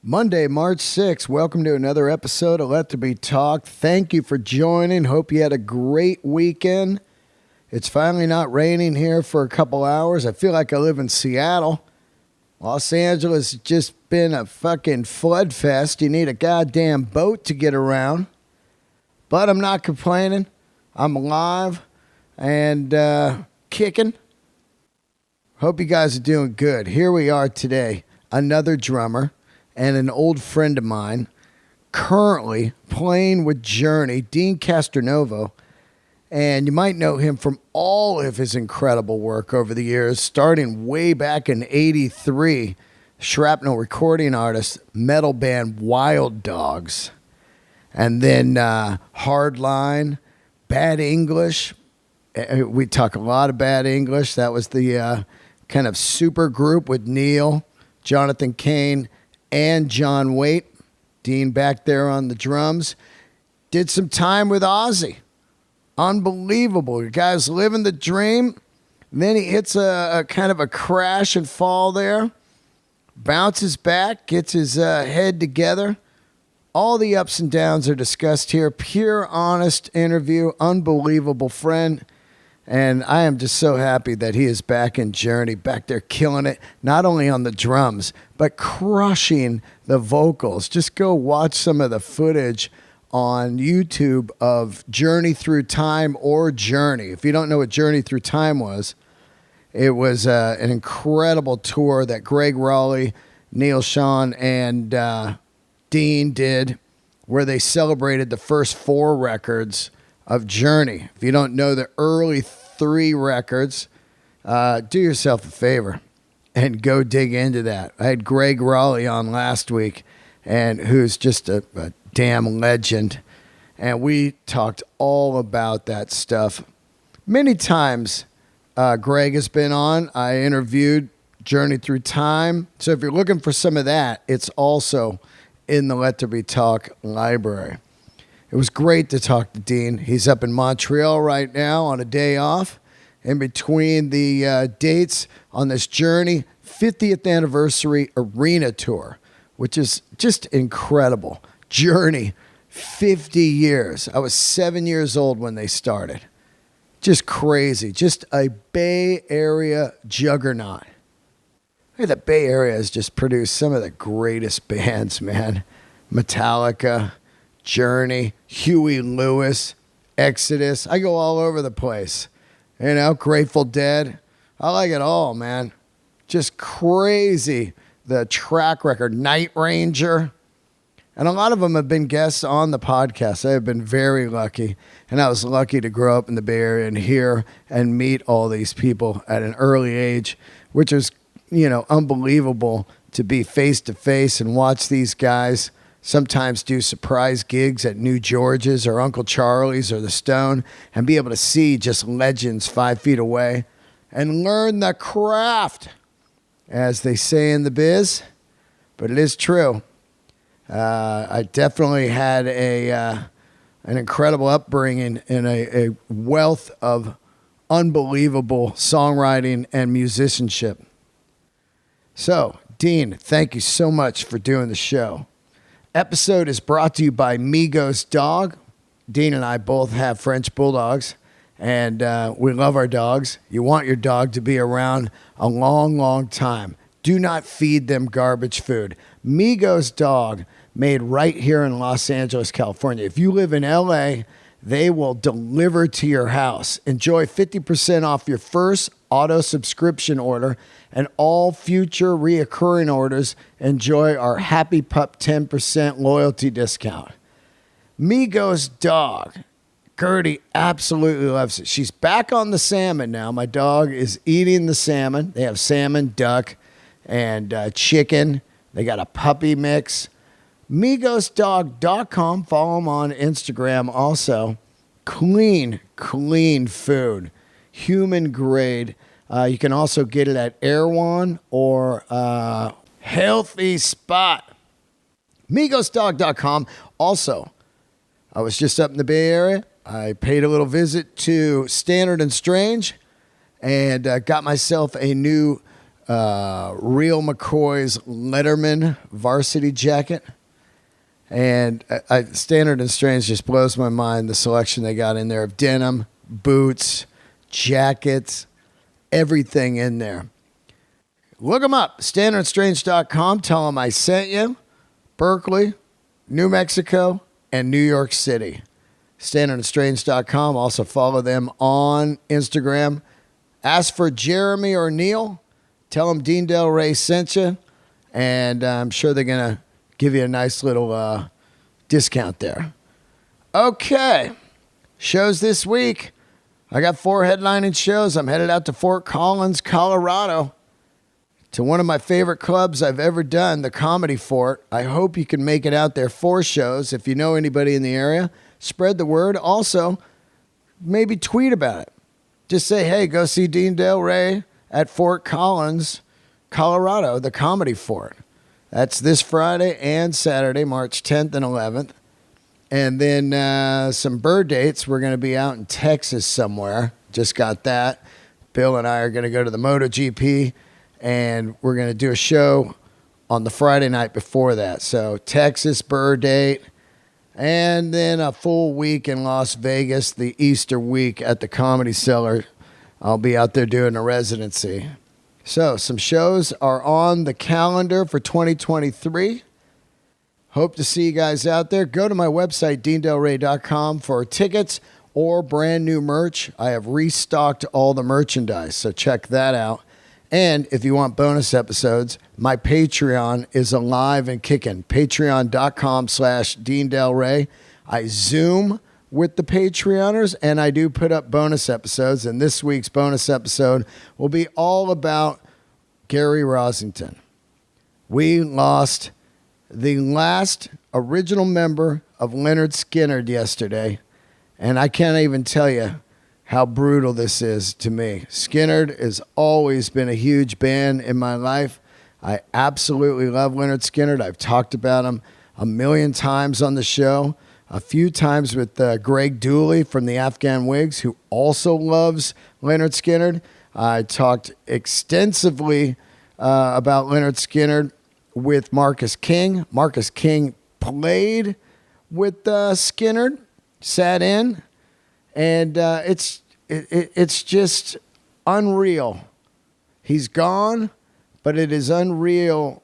Monday, March 6th. Welcome to another episode of Let There Be Talk. Thank you for joining. Hope you had a great weekend. It's finally not raining here for a couple hours. I feel like I live in Seattle. Los Angeles has just been a fucking flood fest. You need a goddamn boat to get around. But I'm not complaining. I'm alive and kicking. Hope you guys are doing good. Here we are today. Another drummer and an old friend of mine currently playing with Journey, Deen Castronovo. And you might know him from all of his incredible work over the years, starting way back in '83, shrapnel recording artist, metal band Wild Dogs. And then Hardline, Bad English. We talk a lot of Bad English. That was the kind of super group with Neil, Jonathan Cain, and John Waite. Deen back there on the drums. Did some time with Ozzy. Unbelievable. The guy's living the dream. Then he hits a kind of a crash and fall there. Bounces back, gets his head together. All the ups and downs are discussed here. Pure, honest interview. Unbelievable friend. And I am just so happy that he is back in Journey, back there killing it, not only on the drums, but crushing the vocals. Just go watch some of the footage on YouTube of Journey Through Time or Journey. If you don't know what Journey Through Time was, it was an incredible tour that Greg Raleigh, Neil Sean, and Deen did, where they celebrated the first 4 records of Journey. If you don't know the early 3 records, do yourself a favor and go dig into that. I had Greg Raleigh on last week, and who's just a damn legend, and we talked all about that stuff. Many times Greg has been on. I interviewed Journey Through Time, so if you're looking for some of that, it's also in the Let There Be Talk library. It was great to talk to Deen. He's up in Montreal right now on a day off in between the dates on this Journey 50th anniversary arena tour, which is just incredible. Journey, 50 years. I was 7 years old when they started. Just crazy. Just a Bay Area juggernaut. Hey, the Bay Area has just produced some of the greatest bands, man. Metallica, Journey, Huey Lewis, Exodus. I go all over the place. You know, Grateful Dead. I like it all, man. Just crazy. The track record, Night Ranger. And a lot of them have been guests on the podcast. I have been very lucky. And I was lucky to grow up in the Bay Area and hear and meet all these people at an early age, which is, unbelievable to be face to face and watch these guys sometimes do surprise gigs at New George's or Uncle Charlie's or the Stone and be able to see just legends 5 feet away and learn the craft, as they say in the biz. But it is true. I definitely had an incredible upbringing and a wealth of unbelievable songwriting and musicianship. So, Deen, thank you so much for doing the show. Episode is brought to you by Migos Dog. Deen and I both have French bulldogs, and we love our dogs. You want your dog to be around a long, long time. Do not feed them garbage food. Migos Dog, made right here in Los Angeles, California. If you live in LA, they will deliver to your house. Enjoy 50% off your first auto subscription order, and all future reoccurring orders enjoy our Happy Pup 10% loyalty discount. Migos Dog. Gertie absolutely loves it. She's back on the salmon now. My dog is eating the salmon. They have salmon, duck, and chicken. They got a puppy mix. MigosDog.com. Follow them on Instagram also. Clean food. Human grade. You can also get it at Erewhon or Healthy Spot. MigosDog.com. Also, I was just up in the Bay Area. I paid a little visit to Standard and Strange and got myself a new Real McCoy's Letterman varsity jacket. And Standard and Strange just blows my mind, the selection they got in there of denim, boots, jackets, everything in there. Look them up, standardstrange.com. Tell them I sent you. Berkeley, New Mexico, and New York City. Standardandstrange.com. Also follow them on Instagram. Ask for Jeremy or Neil. Tell them Dean Del Rey sent you. And I'm sure they're going to give you a nice little discount there. Okay. Shows this week. I got 4 headlining shows. I'm headed out to Fort Collins, Colorado, to one of my favorite clubs I've ever done, the Comedy Fort. I hope you can make it out there. 4 shows. If you know anybody in the area, spread the word. Also, maybe tweet about it. Just say, hey, go see Dean Del Rey at Fort Collins, Colorado, the Comedy Fort. That's this Friday and Saturday, March 10th and 11th. And then some bird dates. We're going to be out in Texas somewhere. Just got that. Bill and I are going to go to the MotoGP. And we're going to do a show on the Friday night before that. So Texas, bird date, and then a full week in Las Vegas, the Easter week at the Comedy Cellar. I'll be out there doing a residency. So some shows are on the calendar for 2023. Hope to see you guys out there. Go to my website, DeanDelRey.com, for tickets or brand new merch. I have restocked all the merchandise, so check that out. And if you want bonus episodes, my Patreon is alive and kicking. Patreon.com/Dean Del Rey. I Zoom with the Patreoners, and I do put up bonus episodes. And this week's bonus episode will be all about Gary Rosington. We lost the last original member of Lynyrd Skynyrd yesterday, and I can't even tell you how brutal this is to me. Skynyrd has always been a huge band in my life. I absolutely love Lynyrd Skynyrd. I've talked about him a million times on the show, a few times with Greg Dooley from the Afghan Wigs, who also loves Lynyrd Skynyrd. I talked extensively about Lynyrd Skynyrd with Marcus King. Marcus King played with Skynyrd, sat in. And it's just unreal. He's gone, but it is unreal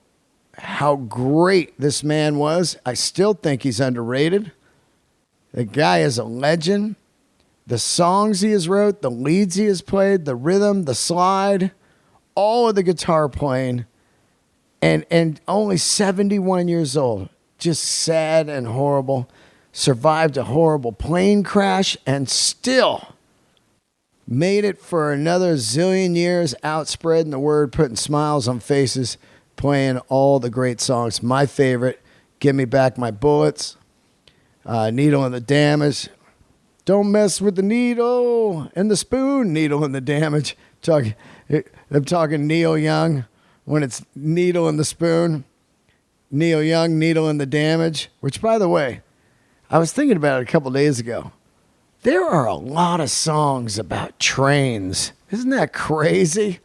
how great this man was. I still think he's underrated. The guy is a legend. The songs he has wrote, the leads he has played, the rhythm, the slide, all of the guitar playing, and only 71 years old. Just sad and horrible. Survived a horrible plane crash and still made it for another zillion years, out spreading the word, putting smiles on faces, playing all the great songs. My favorite, Give Me Back My Bullets, Needle and the Damage, Don't Mess with the Needle and the Spoon, Needle and the Damage. I'm talking Neil Young when it's Needle and the Spoon. Neil Young, Needle and the Damage, which, by the way, I was thinking about it a couple days ago. There are a lot of songs about trains. Isn't that crazy?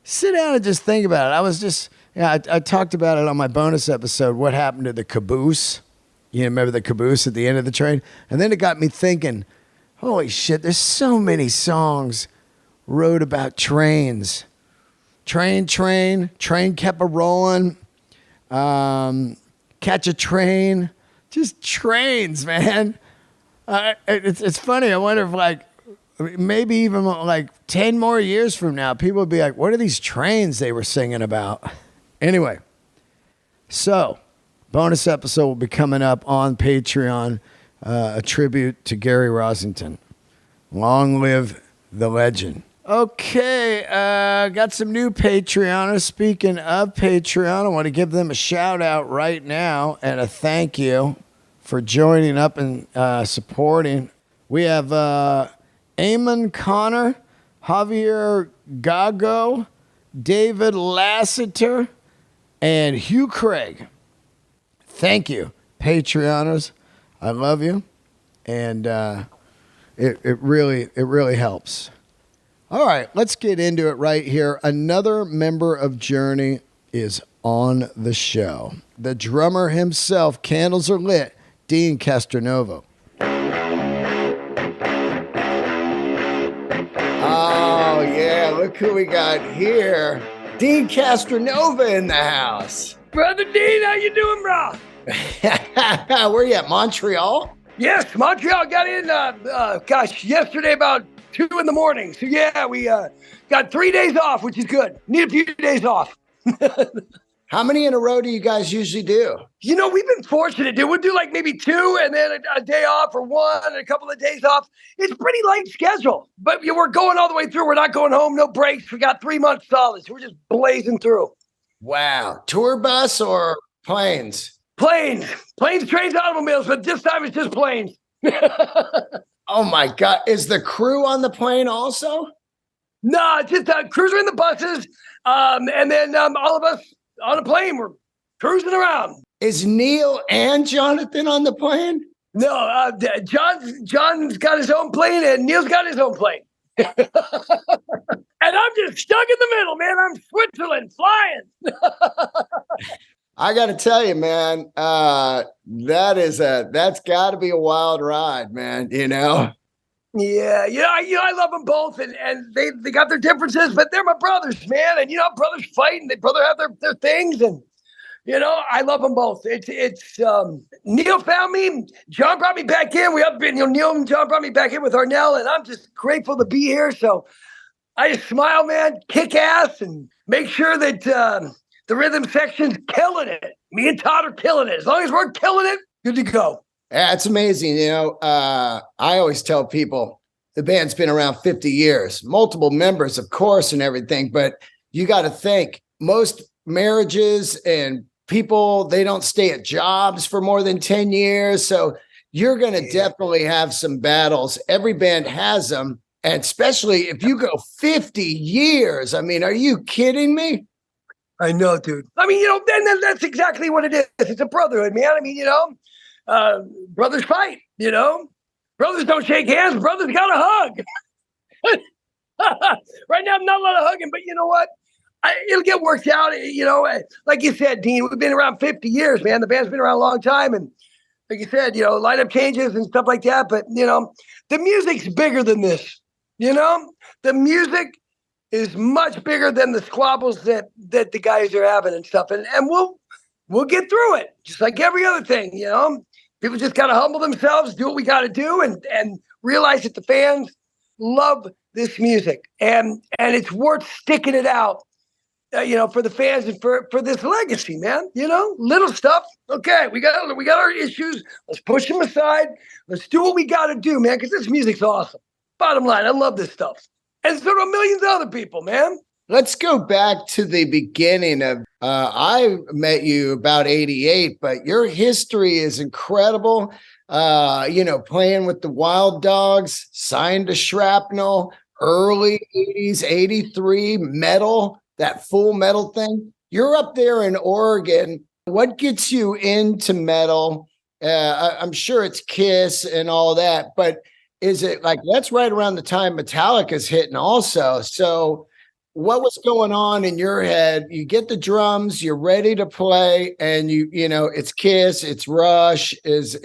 Sit down and just think about it. I talked about it on my bonus episode, what happened to the caboose. You remember the caboose at the end of the train? And then it got me thinking, holy shit, there's so many songs wrote about trains. Train kept a rolling. Catch a train. Just trains, man. It's funny. I wonder if maybe even 10 more years from now, people would be like, what are these trains they were singing about? Anyway, so bonus episode will be coming up on Patreon, a tribute to Gary Rosington. Long live the legend. Okay, got some new Patreoners. Speaking of Patreon, I want to give them a shout out right now and a thank you for joining up and supporting. We have Eamon Connor, Javier Gago, David Lassiter, and Hugh Craig. Thank you, Patreoners. I love you, and it really helps. All right, let's get into it right here. Another member of Journey is on the show. The drummer himself, candles are lit, Deen Castronovo. Oh, yeah, look who we got here. Deen Castronovo in the house. Brother Deen, how you doing, bro? Where you at, Montreal? Yes, Montreal got in, yesterday about 2 a.m. So, yeah, we got 3 days off, which is good. Need a few days off. How many in a row do you guys usually do? You know, we've been fortunate, dude. We'll do like maybe 2 and then a day off or 1 and a couple of days off. It's pretty light schedule, but we're going all the way through. We're not going home, no breaks. We got 3 months solid, so we're just blazing through. Wow. Tour bus or planes? Planes, trains, automobiles, but this time it's just planes. Oh, my God. Is the crew on the plane also? No, it's just crews are in the buses, and then all of us on a plane, we're cruising around. Is Neil and Jonathan on the plane? No, John's got his own plane and Neil's got his own plane. And I'm just stuck in the middle, man. I'm Switzerland flying. I got to tell you, man, that's got to be a wild ride, man. You know? Yeah, I love them both, and they got their differences, but they're my brothers, man. And brothers fight, and they brother have their things, and I love them both. It's Neil found me, John brought me back in. Neil and John brought me back in with Arnell, and I'm just grateful to be here. So I just smile, man, kick ass, and make sure that the rhythm section's killing it. Me and Todd are killing it. As long as we're killing it, good to go. Yeah, it's amazing. I always tell people the band's been around 50 years, multiple members, of course, and everything. But you got to think most marriages and people, they don't stay at jobs for more than 10 years. So you're going to definitely have some battles. Every band has them. And especially if you go 50 years, I mean, are you kidding me? I know, dude. I mean, then that's exactly what it is. It's a brotherhood, man. I mean, brothers fight, brothers don't shake hands. Brothers got to hug. Right now, I'm not a lot of hugging, but you know what? It'll get worked out. Like you said, Dean, we've been around 50 years, man. The band's been around a long time. And like you said, lineup changes and stuff like that. But, the music's bigger than this. The music is much bigger than the squabbles that the guys are having and stuff. And we'll get through it, just like every other thing, People just got to humble themselves, do what we got to do, and realize that the fans love this music. And it's worth sticking it out, for the fans and for this legacy, man. Little stuff. Okay, we got our issues. Let's push them aside. Let's do what we got to do, man, because this music's awesome. Bottom line, I love this stuff. And so do millions of other people, man. Let's go back to the beginning of, I met you about 88, but your history is incredible. Playing with the Wild Dogs, signed to Shrapnel, early 80s, 83, metal, that full metal thing. You're up there in Oregon. What gets you into metal? I'm sure it's Kiss and all that, but is it like, that's right around the time Metallica's hitting also. So what was going on in your head? You get the drums, you're ready to play, and it's Kiss, it's Rush, it's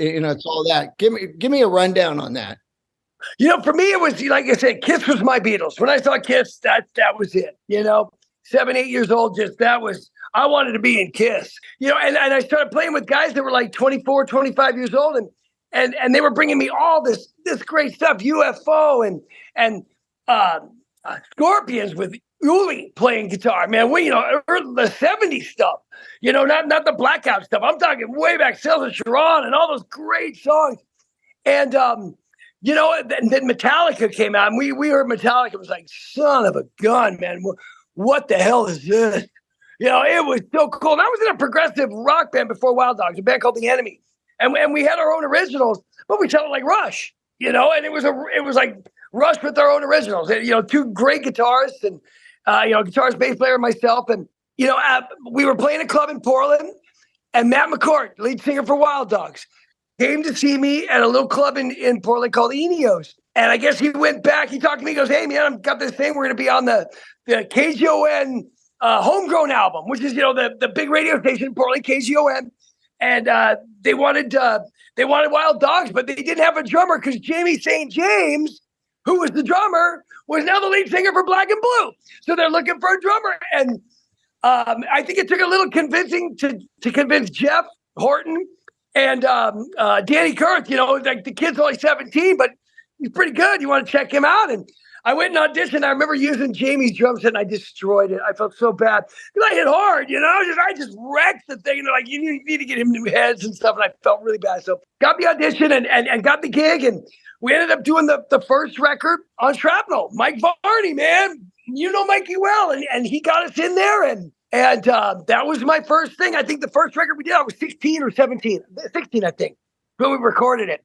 all that. Give me a rundown on that. For me, it was, like I said, Kiss was my Beatles. When I saw Kiss, that was it. 7, 8 years old, I wanted to be in Kiss. And I started playing with guys that were like 24, 25 years old, and they were bringing me all this great stuff, UFO and Scorpions with Uli playing guitar, man. The 70s stuff, not the Blackout stuff. I'm talking way back, Sales of Sharon and all those great songs. And, then Metallica came out, and we heard Metallica. It was like, son of a gun, man. What the hell is this? It was so cool. And I was in a progressive rock band before Wild Dogs, a band called The Enemy. And we had our own originals, but we sounded like Rush, and it was like Rush with our own originals. And, 2 great guitarists and, guitarist, bass player, myself. And, we were playing a club in Portland, and Matt McCourt, lead singer for Wild Dogs, came to see me at a little club in Portland called Enios. And I guess he went back. He talked to me. He goes, "Hey, man, I've got this thing. We're going to be on the KGON Homegrown album, which is, the big radio station in Portland, KGON." And they wanted Wild Dogs, but they didn't have a drummer because Jamie St. James, who was the drummer, was now the lead singer for Black and Blue. So they're looking for a drummer. And I think it took a little convincing to convince Jeff Horton and Danny Kurth. Like the kid's only 17, but he's pretty good. You want to check him out? And I went and auditioned. I remember using Jamie's drum set, and I destroyed it. I felt so bad because I hit hard, I just wrecked the thing. And they're like, you need to get him new heads and stuff. And I felt really bad. So got the audition and got the gig. And we ended up doing the first record on Shrapnel. Mike Varney, man, you know Mikey well. And he got us in there. And that was my first thing. I think the first record we did, I was 16 or 17. 16, I think, when we recorded it.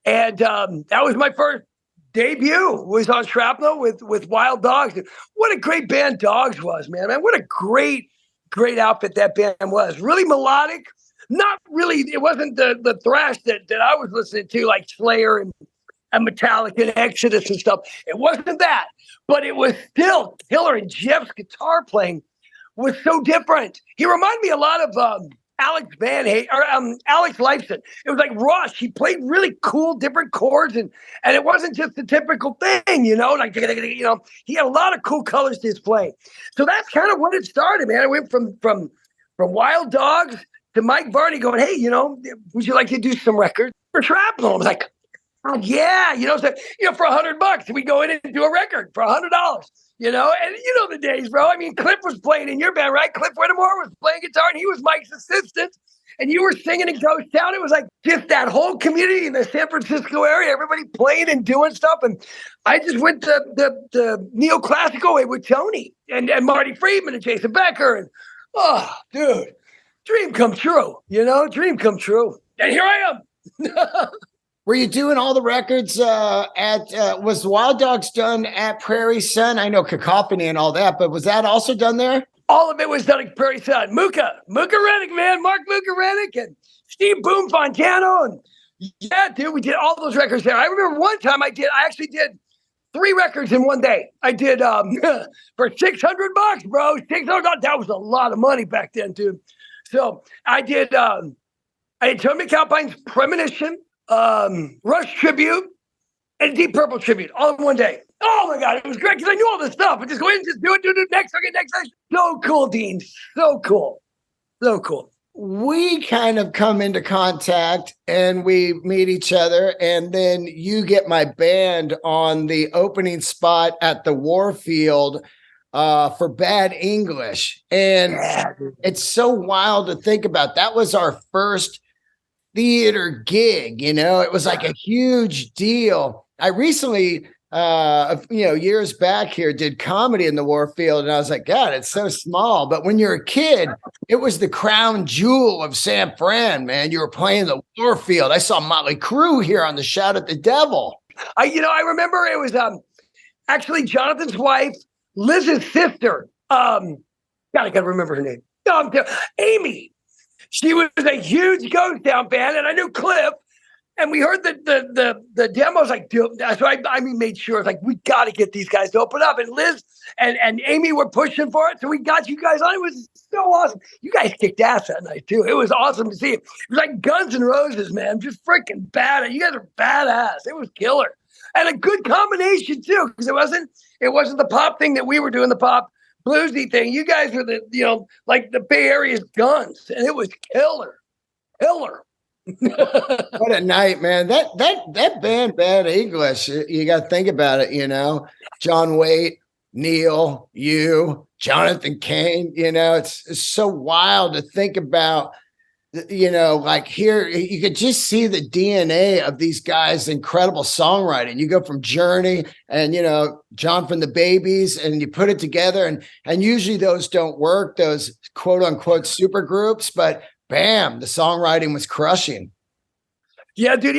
And that was my first debut, was on Shrapnel with Wild Dogs. What a great band Dogs was, man. What a great outfit that band was. Really melodic. Not really, it wasn't the thrash that I was listening to, like Slayer and Metallica and Exodus and stuff. It wasn't that. But it was still killer. And Jeff's guitar playing was so different. He reminded me a lot of Alex Lifeson. It was like Rush. He played really cool, different chords, and it wasn't just the typical thing, like, he had a lot of cool colors to his playing. So that's kind of when it started, man. I went from Wild Dogs to Mike Varney going, "Hey, would you like to do some records for Shrapnel?" I was like, "Oh, yeah." So, for $100, we go in and do a record for $100. And the days, bro. I mean, Cliff was playing in your band, right? Cliff Whittemore was playing guitar, and he was Mike's assistant. And you were singing in Ghost Town. It was like just that whole community in the San Francisco area, everybody playing and doing stuff. And I just went the neoclassical way with Tony and Marty Friedman and Jason Becker. And, oh, dude, dream come true, dream come true. And here I am. Were you doing all the records was Wild Dogs done at Prairie Sun? I know Cacophony and all that, but was that also done there? All of it was done at Prairie Sun. Muka Rennick, man. Mark Muka Rennick and Steve Boom Fontano. And yeah, dude, we did all those records there. I remember one time I actually did 3 records in one day. I did for $600, bro. $600. That was a lot of money back then, dude. So I did Tony McAlpine's Premonition, Rush Tribute, and Deep Purple Tribute all in one day. Oh my God, it was great because I knew all this stuff. I just go in and just do it next. Okay, next. So cool, Dean. So cool. We kind of come into contact and we meet each other, and then you get my band on the opening spot at the Warfield for Bad English. And it's so wild to think about. That was our first theater gig, it was like a huge deal. I recently, years back here, did comedy in the Warfield, and I was like, God, it's so small. But when you're a kid, it was the crown jewel of San Fran, man. You were playing the Warfield. I saw Motley Crue here on the Shout at the Devil. I remember it was actually Jonathan's wife, Liz's sister. God, I gotta remember her name. Amy. She was a huge Ghost Town fan, and I knew Cliff, and we heard the demos. Like, dude, so I made sure, it's like, we got to get these guys to open up. And Liz and Amy were pushing for it, so we got you guys on. It was so awesome. You guys kicked ass that night too. It was awesome to see. It was like Guns N' Roses, man. Just freaking badass. You guys are badass. It was killer, and a good combination too, because it wasn't the pop thing that we were doing, the pop bluesy thing. You guys were like the Bay Area's Guns, and it was killer. What a night, man. That band, Bad English, you got to think about it, John Waite, Neil, you, Jonathan Cain, it's so wild to think about, like here, you could just see the DNA of these guys' incredible songwriting. You go from Journey and, John from the Babies, and you put it together, and usually those don't work, those quote unquote super groups, but bam, the songwriting was crushing. Yeah, dude,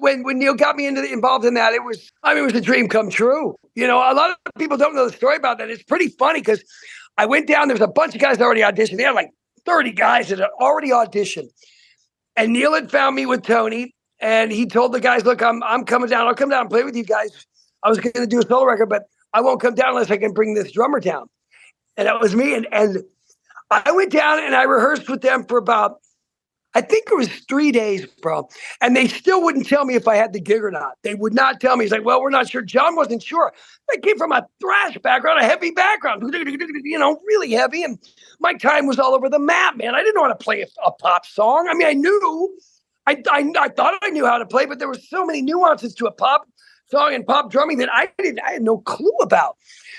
when Neil got me involved in that, it was a dream come true. A lot of people don't know the story about that. It's pretty funny because I went down, there was a bunch of guys that already auditioned. They had like 30 guys that had already auditioned. And Neil had found me with Tony, And he told the guys, look, I'm coming down. I'll come down and play with you guys. I was going to do a solo record, but I won't come down unless I can bring this drummer down. And that was me. And I went down and I rehearsed with them for about, I think it was 3 days, bro. And they still wouldn't tell me if I had the gig or not. They would not tell me. He's like, well, we're not sure. John wasn't sure. I came from a thrash background, a heavy background, really heavy. And my time was all over the map, man. I didn't know how to play a pop song. I mean, I knew, I thought I knew how to play, but there were so many nuances to a pop song and pop drumming that I had no clue about.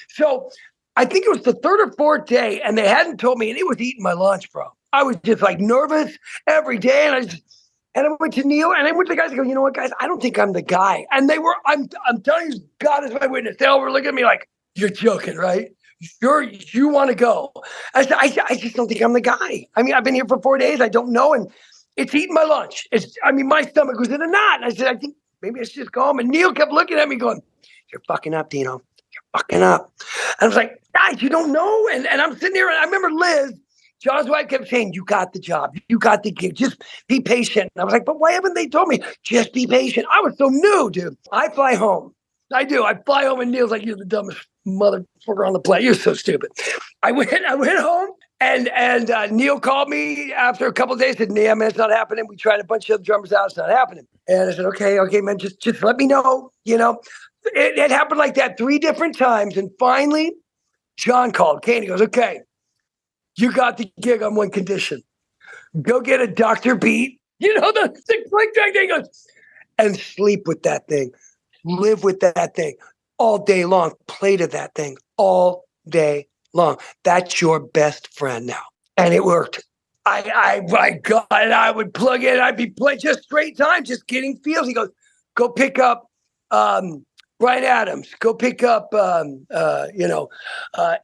So I think it was the third or fourth day, and they hadn't told me, and it was eating my lunch, bro. I was just like nervous every day. And I went to Neil and I went to the guys and go, you know what, guys, I don't think I'm the guy. And they were, I'm telling you, God is my witness. They all were looking at me like, you're joking, right? You want to go. I said, I just don't think I'm the guy. I mean, I've been here for 4 days. I don't know. And it's eating my lunch. My stomach was in a knot. And I said, I think maybe I should just go home. And Neil kept looking at me going, you're fucking up, Dino. You're fucking up. And I was like, guys, you don't know. And I'm sitting here and I remember Liz, John's wife, kept saying, you got the job. You got the gig. Just be patient. And I was like, but why haven't they told me? Just be patient. I was so new, dude. I fly home. I do. I fly home and Neil's like, you're the dumbest motherfucker on the planet. You're so stupid. I went home and Neil called me after a couple of days, said, man, it's not happening. We tried a bunch of drummers out. It's not happening. And I said, okay, man, just let me know. You know, it happened like that 3 different times. And finally, John called. Kane, he goes, okay, you got the gig on one condition. Go get a Dr. Beat, the click track thing, goes, and sleep with that thing. Live with that thing all day long. Play to that thing all day long. That's your best friend now. And it worked. I got it. I would plug in. I'd be playing just straight time, just getting feels. He goes, go pick up Bryan Adams. Go pick up,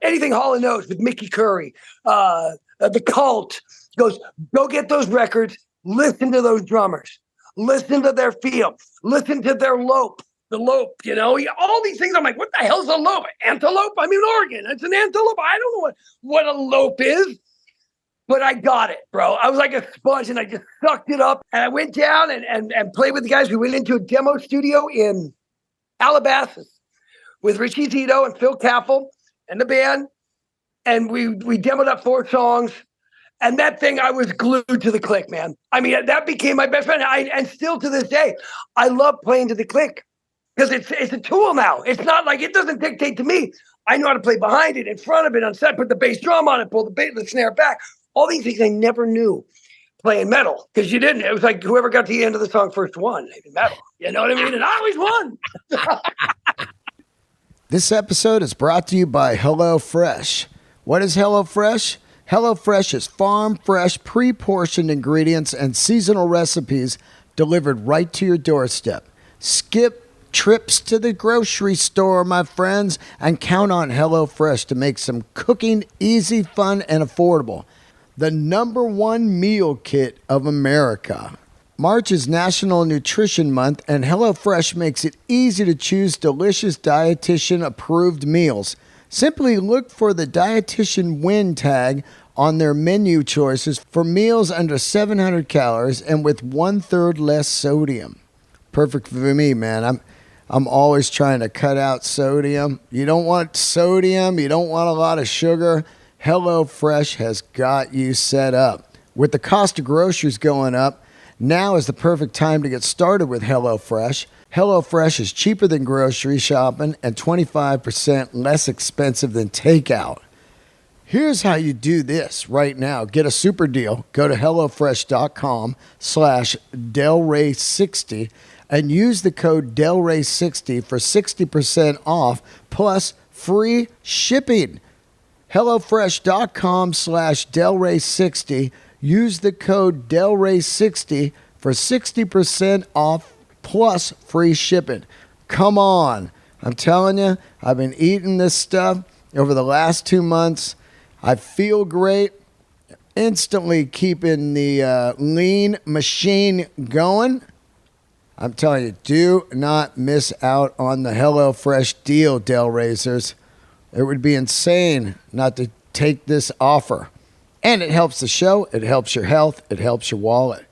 anything Hall & Oates with Mickey Curry. The Cult. He goes, go get those records. Listen to those drummers. Listen to their feel. Listen to their lope. The lope, all these things. I'm like, what the hell's a lope? Antelope? I'm in Oregon. It's an antelope. I don't know what a lope is. But I got it, bro. I was like a sponge and I just sucked it up. And I went down and played with the guys. We went into a demo studio in Calabasas with Richie Zito and Phil Caffel and the band. And we demoed up 4 songs. And that thing, I was glued to the click, man. I mean, that became my best friend. And still to this day, I love playing to the click because it's a tool now. It's not like it doesn't dictate to me. I know how to play behind it, in front of it, on set, put the bass drum on it, pull the snare back. All these things I never knew playing metal because you didn't. It was like whoever got to the end of the song first won metal. You know what I mean? And I always won. This episode is brought to you by HelloFresh. What is HelloFresh? HelloFresh is farm fresh, pre-portioned ingredients and seasonal recipes delivered right to your doorstep. Skip trips to the grocery store, my friends, and count on HelloFresh to make some cooking easy, fun, and affordable. The #1 meal kit of America. March is National Nutrition Month, and HelloFresh makes it easy to choose delicious dietitian-approved meals. Simply look for the Dietitian Win tag on their menu choices for meals under 700 calories and with 1/3 less sodium. Perfect for me, man. I'm always trying to cut out sodium. You don't want sodium. You don't want a lot of sugar. HelloFresh has got you set up. With the cost of groceries going up, now is the perfect time to get started with HelloFresh. HelloFresh is cheaper than grocery shopping and 25% less expensive than takeout. Here's how you do this right now. Get a super deal. Go to HelloFresh.com/DelRay60 and use the code DelRay60 for 60% off plus free shipping. HelloFresh.com/DelRay60. Use the code DelRay60 for 60% off plus free shipping. Come on. I'm telling you, I've been eating this stuff over the last 2 months. I feel great. Instantly keeping the lean machine going. I'm telling you, do not miss out on the HelloFresh deal, Del Racers. It would be insane not to take this offer. And it helps the show. It helps your health. It helps your wallet.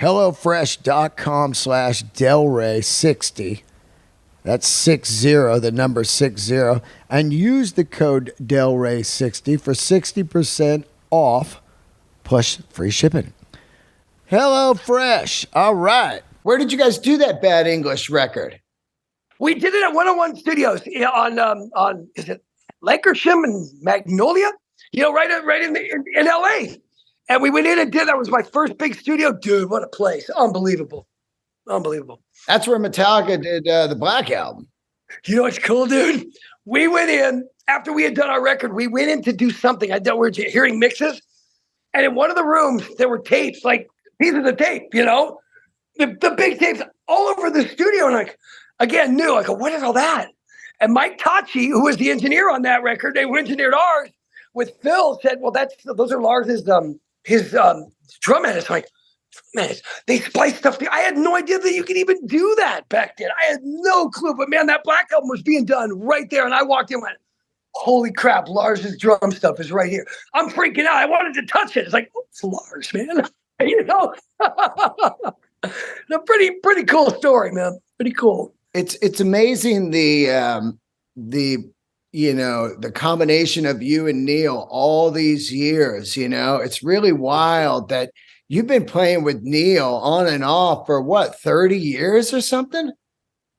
HelloFresh.com/Delray60. That's 60, the number 60. And use the code Delray60 for 60% off plus free shipping. HelloFresh. All right. Where did you guys do that Bad English record? We did it at 101 Studios on is it Lancashire and Magnolia? Right in LA. And we went in and did that. Was my first big studio. Dude, what a place. Unbelievable. That's where Metallica did the Black Album. You know what's cool, dude? We went in, after we had done our record, we went in to do something. We were hearing mixes. And in one of the rooms, there were tapes, like pieces of tape, the big tapes all over the studio. And new. I go, what is all that? And Mike Tachi, who was the engineer on that record, they engineered ours with Phil, said, well, those are Lars's his drum edits. I'm like, man, they spliced stuff. I had no idea that you could even do that back then. I had no clue. But man, that Black Album was being done right there. And I walked in and went, holy crap, Lars's drum stuff is right here. I'm freaking out. I wanted to touch it. It's like, oh, it's Lars, man. The pretty cool story, man. Pretty cool. It's amazing the combination of you and Neil all these years. It's really wild that you've been playing with Neil on and off for what, 30 years or something?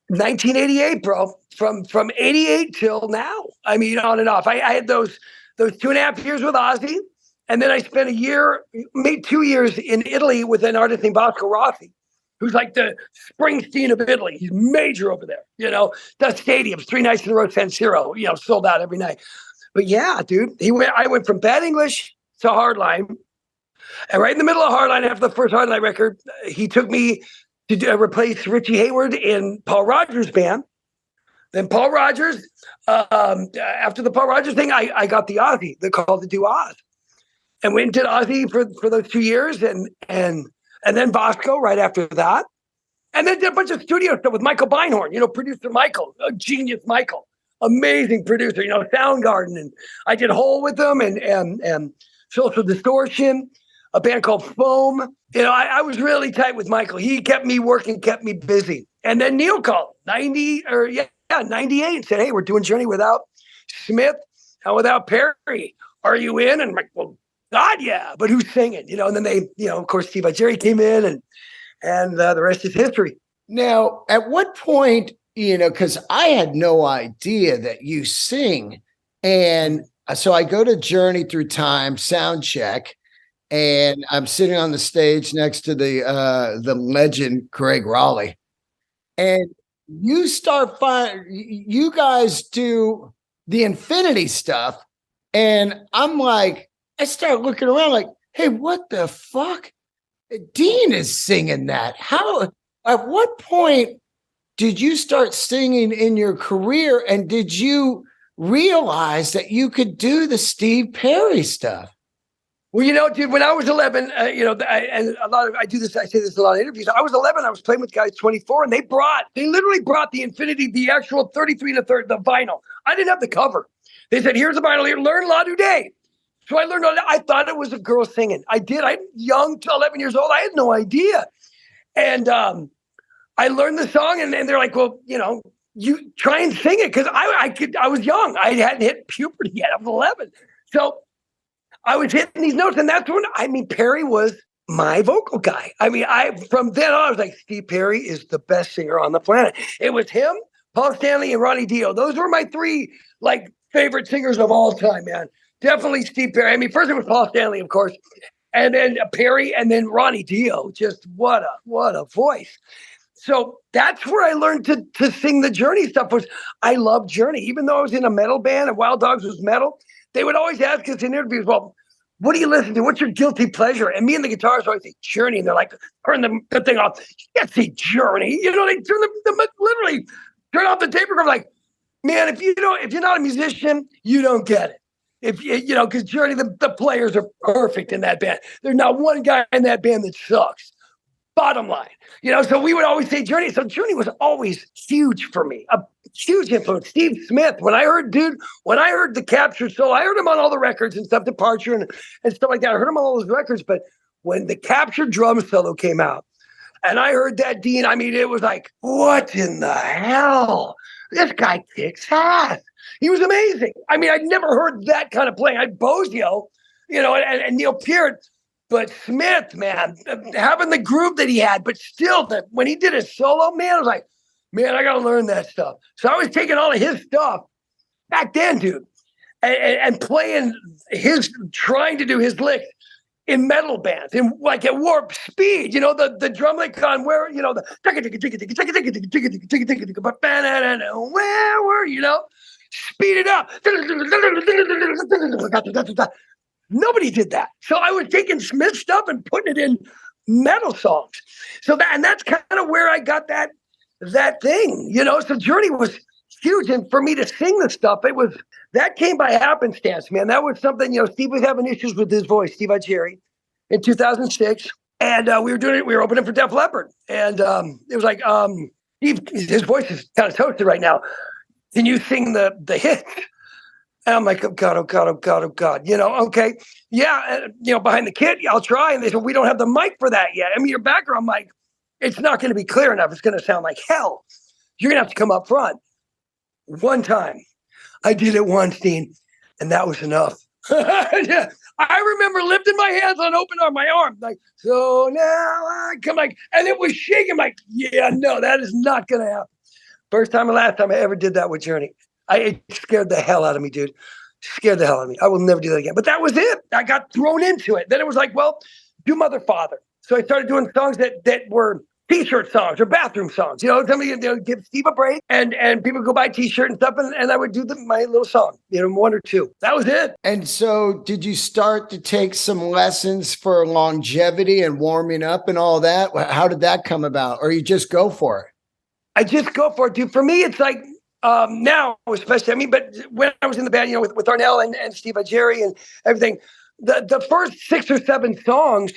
1988, bro. From 88 till now. I mean, on and off. I had those 2.5 years with Ozzy, and then I spent a year, maybe 2 years in Italy with an artist named Bosco Rossi, who's like the Springsteen of Italy. He's major over there, does stadiums, 3 nights in a row, San Siro, sold out every night. But yeah, dude, I went from Bad English to Hardline. And right in the middle of Hardline, after the first Hardline record, he took me to replace Richie Hayward in Paul Rogers' band. Then Paul Rogers, after the Paul Rogers thing, I got the Ozzy, the call to do Oz. And went and did Ozzy for those 2 years and then Bosco right after that. And then did a bunch of studio stuff with Michael Beinhorn, producer Michael, a genius Michael, amazing producer, Soundgarden. And I did Hole with them and Social Distortion, a band called Foam. I was really tight with Michael. He kept me working, kept me busy. And then Neil called 98 and said, hey, we're doing Journey without Smith and without Perry. Are you in? And I'm like, well, God, yeah, but who's singing? And then they, of course, Steve Jerry came in and the rest is history. Now, at what point, because I had no idea that you sing. And so I go to Journey Through Time sound check, and I'm sitting on the stage next to the legend Craig Raleigh. And you you guys do the Infinity stuff. And I'm like, I start looking around like, hey, what the fuck? Deen is singing that. At what point did you start singing in your career? And did you realize that you could do the Steve Perry stuff? Well, dude, when I was 11, I say this in a lot of interviews. I was 11. I was playing with guys 24, and they literally brought the Infinity, the actual 33 1/3, the vinyl. I didn't have the cover. They said, here's the vinyl here, learn La Du Day. So I learned, I thought it was a girl singing. I did. I'm young, 11 years old. I had no idea. And I learned the song, and they're like, well, you try and sing it. Because I was young. I hadn't hit puberty yet. I was 11. So I was hitting these notes, and that's when, Perry was my vocal guy. From then on, I was like, Steve Perry is the best singer on the planet. It was him, Paul Stanley, and Ronnie Dio. Those were my 3, favorite singers of all time, man. Definitely Steve Perry. First it was Paul Stanley, of course, and then Perry, and then Ronnie Dio. Just what a voice. So that's where I learned to sing the Journey stuff. I love Journey. Even though I was in a metal band and Wild Dogs was metal, they would always ask us in interviews, well, what do you listen to? What's your guilty pleasure? And me and the guitarist always say Journey, and they're like, turn the thing off. You can't say Journey. They literally turn off the tape recorder. Like, man, if you're not a musician, you don't get it. Because Journey, the players are perfect in that band. There's not one guy in that band that sucks. Bottom line, so we would always say Journey. So Journey was always huge for me, a huge influence. Steve Smith, when I heard the Capture solo, I heard him on all the records and stuff, Departure and stuff like that. I heard him on all those records. But when the Capture drum solo came out, And I heard that Deen. I mean, it was like, what in the hell? This guy kicks ass. He was amazing. I mean, I'd never heard that kind of playing. I had Bozio, and Neil Peart, but Smith, man, having the groove that he had, but still, when he did his solo, man, I was like, man, I got to learn that stuff. So I was taking all of his stuff back then, dude, and playing trying to do his licks in metal bands, in like at warp speed, the drum lick on where, the where were, speed it up. Nobody did that. So I was taking Smith stuff and putting it in metal songs. So that's kind of where I got that thing, So Journey was huge. And for me to sing the stuff, that came by happenstance, man. That was something, Steve was having issues with his voice, Steve Cherry, in 2006. And we were opening for Def Leppard. And it was like, Steve, his voice is kind of toasted right now. Can you sing the hits? And I'm like, oh God, oh God, oh God, oh God. Okay. Yeah. Behind the kit, I'll try. And they said, we don't have the mic for that yet. I mean, your background mic, it's not going to be clear enough. It's going to sound like hell. You're going to have to come up front. One time. I did it once, Dean, and that was enough. Yeah. I remember lifting my hands on open arm, my arm, like, so now I come, like, and it was shaking, like, yeah, no, that is not going to happen. First time and last time I ever did that with Journey. It scared the hell out of me, dude. Scared the hell out of me. I will never do that again. But that was it. I got thrown into it. Then it was like, well, do Mother, Father. So I started doing songs that were T-shirt songs or bathroom songs. Somebody give Steve a break, and people go buy T-shirt and stuff, and I would do my little song, one or two. That was it. And so did you start to take some lessons for longevity and warming up and all that? How did that come about? Or you just go for it? I just go for it, dude. For me, it's like, now, especially, but when I was in the band, with Arnell and Steve Cherry and everything, the first 6 or 7 songs,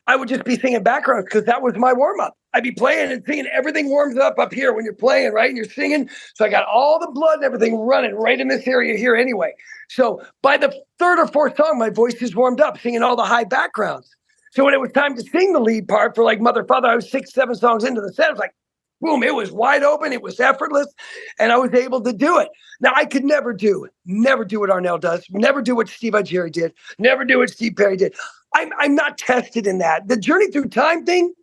I would just be singing backgrounds because that was my warm up. I'd be playing and singing. Everything warms up here when you're playing, right? And you're singing. So I got all the blood and everything running right in this area here anyway. So by the 3rd or 4th song, my voice is warmed up, singing all the high backgrounds. So when it was time to sing the lead part for like Mother, Father, I was 6, 7 songs into the set. I was like, boom, it was wide open. It was effortless. And I was able to do it. Now, I could never do what Arnell does. Never do what Steve Cherry did. Never do what Steve Perry did. I'm not tested in that. The Journey Through Time thing,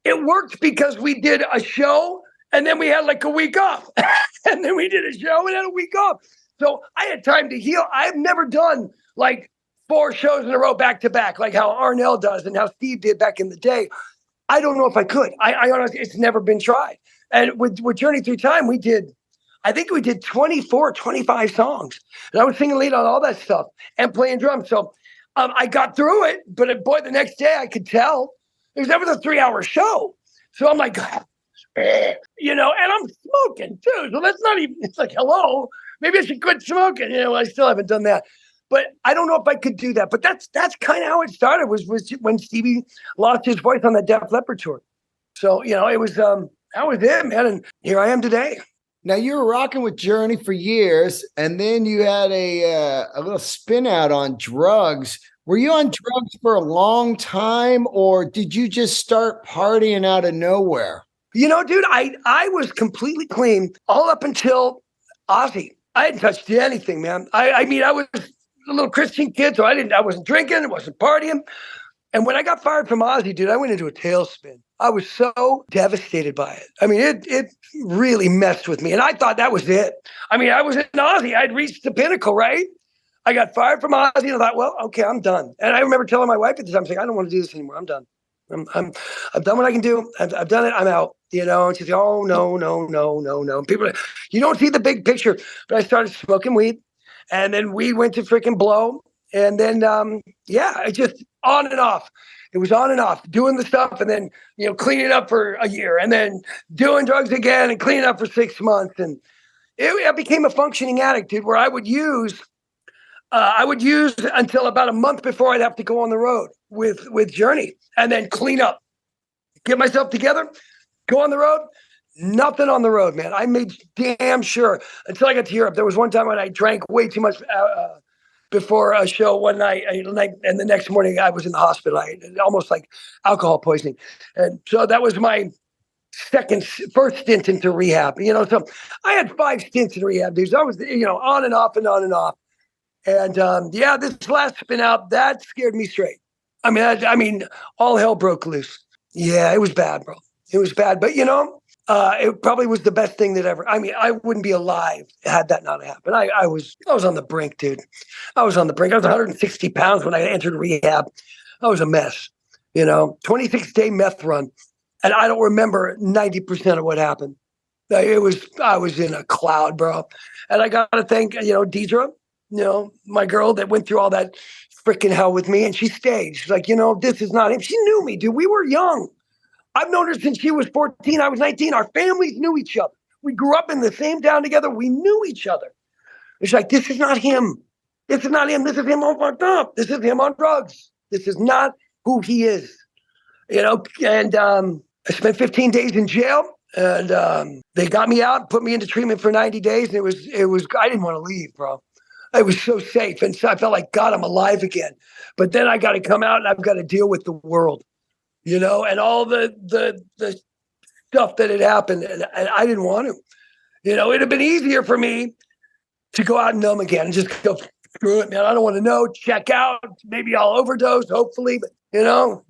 it worked because we did a show and then we had like a week off. And then we did a show and had a week off. So I had time to heal. I've never done like 4 shows in a row back to back, like how Arnell does and how Steve did back in the day. I don't know if I could. I honestly, it's never been tried. And with Journey Through Time, I think we did 24, 25 songs. And I was singing lead on all that stuff and playing drums. So I got through it, but boy, the next day I could tell it was a 3-hour show. So I'm like, and I'm smoking too. So that's not even, it's like, hello, maybe I should quit smoking. I still haven't done that. But I don't know if I could do that. But that's kind of how it started was when Stevie lost his voice on the Def Leppard tour. So, it was, that was it, man. And here I am today. Now you were rocking with Journey for years, and then you had a little spin out on drugs. Were you on drugs for a long time, or did you just start partying out of nowhere? Dude, I was completely clean all up until Ozzy. I hadn't touched anything, man. I mean, I was a little Christian kid, so I wasn't drinking, I wasn't partying. And when I got fired from Ozzy, dude, I went into a tailspin. I was so devastated by it. I mean, it really messed with me. And I thought that was it. I mean, I was in Ozzy. I'd reached the pinnacle, right? I got fired from Ozzy and I thought, well, okay, I'm done. And I remember telling my wife at the time, saying, I don't want to do this anymore. I'm done. I've done what I can do. I've done it. I'm out, and she's like, oh, no. And people, you don't see the big picture. But I started smoking weed, and then weed went to freaking blow. And then, I just on and off. It was on and off, doing the stuff and then, cleaning up for a year and then doing drugs again and cleaning up for 6 months. And I became a functioning addict, dude, where I would use until about a month before I'd have to go on the road with Journey and then clean up, get myself together, go on the road. Nothing on the road, man. I made damn sure until I got to Europe. There was one time when I drank way too much before a show one night, and the next morning I was in the hospital. Almost like alcohol poisoning, and so that was my first stint into rehab. So I had 5 stints in rehab, dude. So I was, on and off and on and off. And this last spin out that scared me straight. I mean, all hell broke loose. Yeah, it was bad, bro. It was bad, but it probably was the best thing that ever. I mean, I wouldn't be alive had that not happened. I was on the brink, dude. I was on the brink. I was 160 pounds when I entered rehab. I was a mess. 26-day meth run, and I don't remember 90% of what happened. I was in a cloud, bro. And I got to thank Deidre, my girl that went through all that freaking hell with me, and she stayed. She's like, this is not him. She knew me, dude. We were young. I've known her since she was 14. I was 19. Our families knew each other. We grew up in the same town together. We knew each other. It's like, this is not him. This is not him. This is him all fucked up. This is him on drugs. This is not who he is. And I spent 15 days in jail, and they got me out, put me into treatment for 90 days. And it was, I didn't want to leave, bro. It was so safe. And so I felt like, God, I'm alive again. But then I got to come out and I've got to deal with the world, and all the stuff that had happened. And I didn't want to. It'd have been easier for me to go out and numb again and just go, screw it, man. I don't want to know. Check out. Maybe I'll overdose, hopefully. But,